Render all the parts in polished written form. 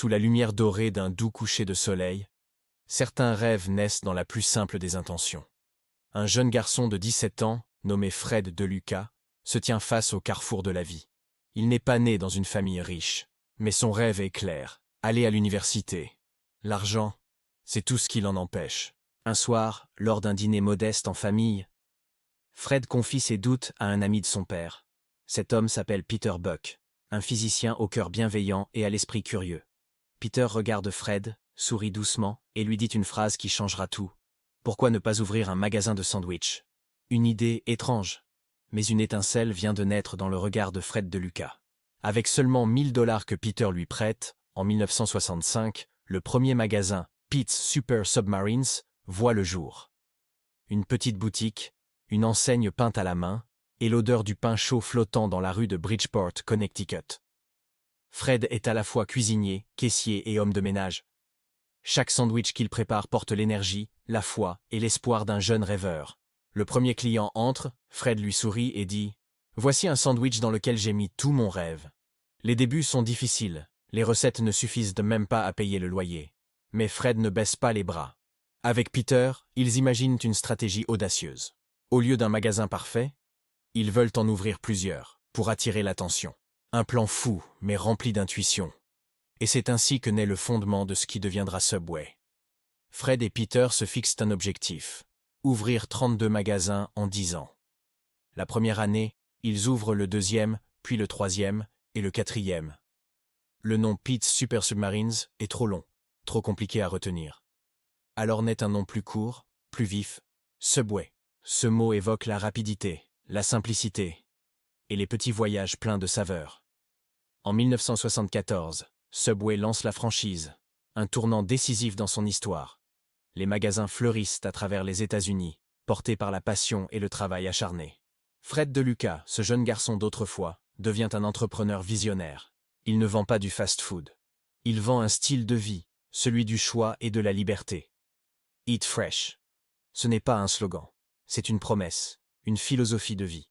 sous la lumière dorée d'un doux coucher de soleil, certains rêves naissent dans la plus simple des intentions. Un jeune garçon de 17 ans, nommé Fred DeLuca, se tient face au carrefour de la vie. Il n'est pas né dans une famille riche, mais son rêve est clair, aller à l'université. L'argent, c'est tout ce qui l'en empêche. Un soir, lors d'un dîner modeste en famille, Fred confie ses doutes à un ami de son père. Cet homme s'appelle Peter Buck, un physicien au cœur bienveillant et à l'esprit curieux. Peter regarde Fred, sourit doucement et lui dit une phrase qui changera tout. Pourquoi ne pas ouvrir un magasin de sandwich? Une idée étrange, mais une étincelle vient de naître dans le regard de Fred DeLuca. Avec seulement 1 000 $ que Peter lui prête, en 1965, le premier magasin, Pete's Super Submarines, voit le jour. Une petite boutique, une enseigne peinte à la main, et l'odeur du pain chaud flottant dans la rue de Bridgeport, Connecticut. Fred est à la fois cuisinier, caissier et homme de ménage. Chaque sandwich qu'il prépare porte l'énergie, la foi et l'espoir d'un jeune rêveur. Le premier client entre, Fred lui sourit et dit « Voici un sandwich dans lequel j'ai mis tout mon rêve. » Les débuts sont difficiles, les recettes ne suffisent même pas à payer le loyer. Mais Fred ne baisse pas les bras. Avec Peter, ils imaginent une stratégie audacieuse. Au lieu d'un magasin parfait, ils veulent en ouvrir plusieurs, pour attirer l'attention. Un plan fou, mais rempli d'intuition. Et c'est ainsi que naît le fondement de ce qui deviendra Subway. Fred et Peter se fixent un objectif. Ouvrir 32 magasins en 10 ans. La première année, ils ouvrent le deuxième, puis le troisième, et le quatrième. Le nom Pete's Super Submarines est trop long, trop compliqué à retenir. Alors naît un nom plus court, plus vif, Subway. Ce mot évoque la rapidité, la simplicité, et les petits voyages pleins de saveurs. En 1974, Subway lance la franchise, un tournant décisif dans son histoire. Les magasins fleurissent à travers les États-Unis, portés par la passion et le travail acharné. Fred DeLuca, ce jeune garçon d'autrefois, devient un entrepreneur visionnaire. Il ne vend pas du fast-food. Il vend un style de vie, celui du choix et de la liberté. Eat fresh. Ce n'est pas un slogan, c'est une promesse, une philosophie de vie.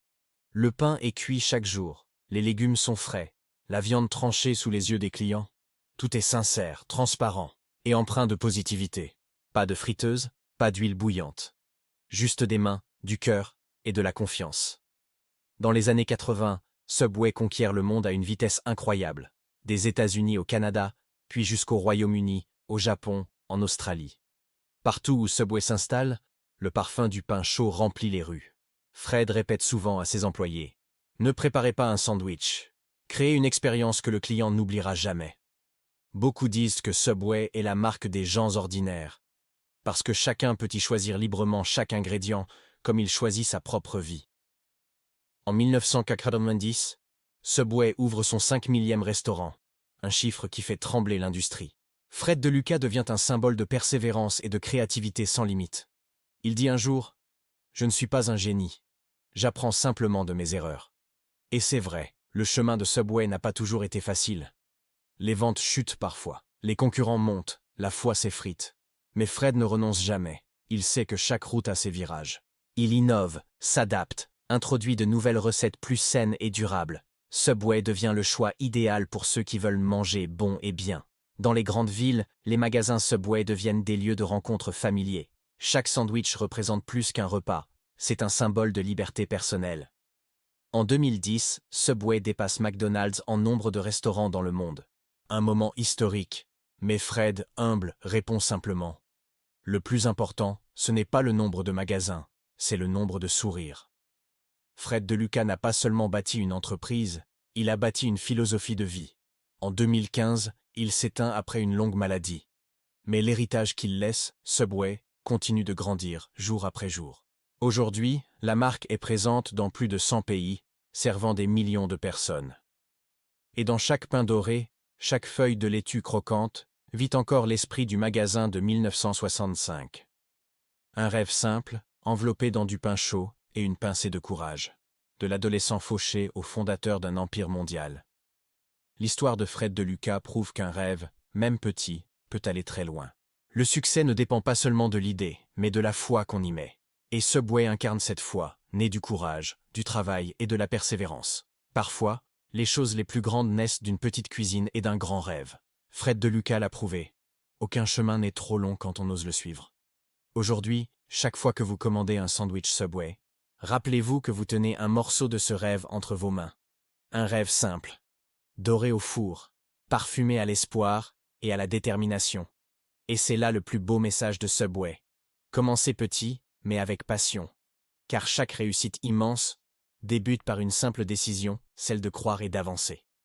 Le pain est cuit chaque jour, les légumes sont frais, la viande tranchée sous les yeux des clients. Tout est sincère, transparent et empreint de positivité. Pas de friteuse, pas d'huile bouillante. Juste des mains, du cœur et de la confiance. Dans les années 80, Subway conquiert le monde à une vitesse incroyable. Des États-Unis au Canada, puis jusqu'au Royaume-Uni, au Japon, en Australie. Partout où Subway s'installe, le parfum du pain chaud remplit les rues. Fred répète souvent à ses employés « Ne préparez pas un sandwich. Créez une expérience que le client n'oubliera jamais. » Beaucoup disent que Subway est la marque des gens ordinaires, parce que chacun peut y choisir librement chaque ingrédient comme il choisit sa propre vie. En 1990, Subway ouvre son 5000e restaurant, un chiffre qui fait trembler l'industrie. Fred DeLuca devient un symbole de persévérance et de créativité sans limite. Il dit un jour « Je ne suis pas un génie, j'apprends simplement de mes erreurs. » Et c'est vrai, le chemin de Subway n'a pas toujours été facile. Les ventes chutent parfois, les concurrents montent, la foi s'effrite. Mais Fred ne renonce jamais, il sait que chaque route a ses virages. Il innove, s'adapte, introduit de nouvelles recettes plus saines et durables. Subway devient le choix idéal pour ceux qui veulent manger bon et bien. Dans les grandes villes, les magasins Subway deviennent des lieux de rencontres familiers. Chaque sandwich représente plus qu'un repas, c'est un symbole de liberté personnelle. En 2010, Subway dépasse McDonald's en nombre de restaurants dans le monde. Un moment historique, mais Fred, humble, répond simplement « Le plus important, ce n'est pas le nombre de magasins, c'est le nombre de sourires. » Fred DeLuca n'a pas seulement bâti une entreprise, il a bâti une philosophie de vie. En 2015, il s'éteint après une longue maladie. Mais l'héritage qu'il laisse, Subway, continue de grandir jour après jour. Aujourd'hui, la marque est présente dans plus de 100 pays, servant des millions de personnes. Et dans chaque pain doré, chaque feuille de laitue croquante, vit encore l'esprit du magasin de 1965. Un rêve simple, enveloppé dans du pain chaud et une pincée de courage. De l'adolescent fauché au fondateur d'un empire mondial. L'histoire de Fred DeLuca prouve qu'un rêve, même petit, peut aller très loin. Le succès ne dépend pas seulement de l'idée, mais de la foi qu'on y met. Et Subway incarne cette foi, née du courage, du travail et de la persévérance. Parfois, les choses les plus grandes naissent d'une petite cuisine et d'un grand rêve. Fred DeLuca l'a prouvé. Aucun chemin n'est trop long quand on ose le suivre. Aujourd'hui, chaque fois que vous commandez un sandwich Subway, rappelez-vous que vous tenez un morceau de ce rêve entre vos mains. Un rêve simple, doré au four, parfumé à l'espoir et à la détermination. Et c'est là le plus beau message de Subway. Commencez petit, mais avec passion. Car chaque réussite immense débute par une simple décision, celle de croire et d'avancer.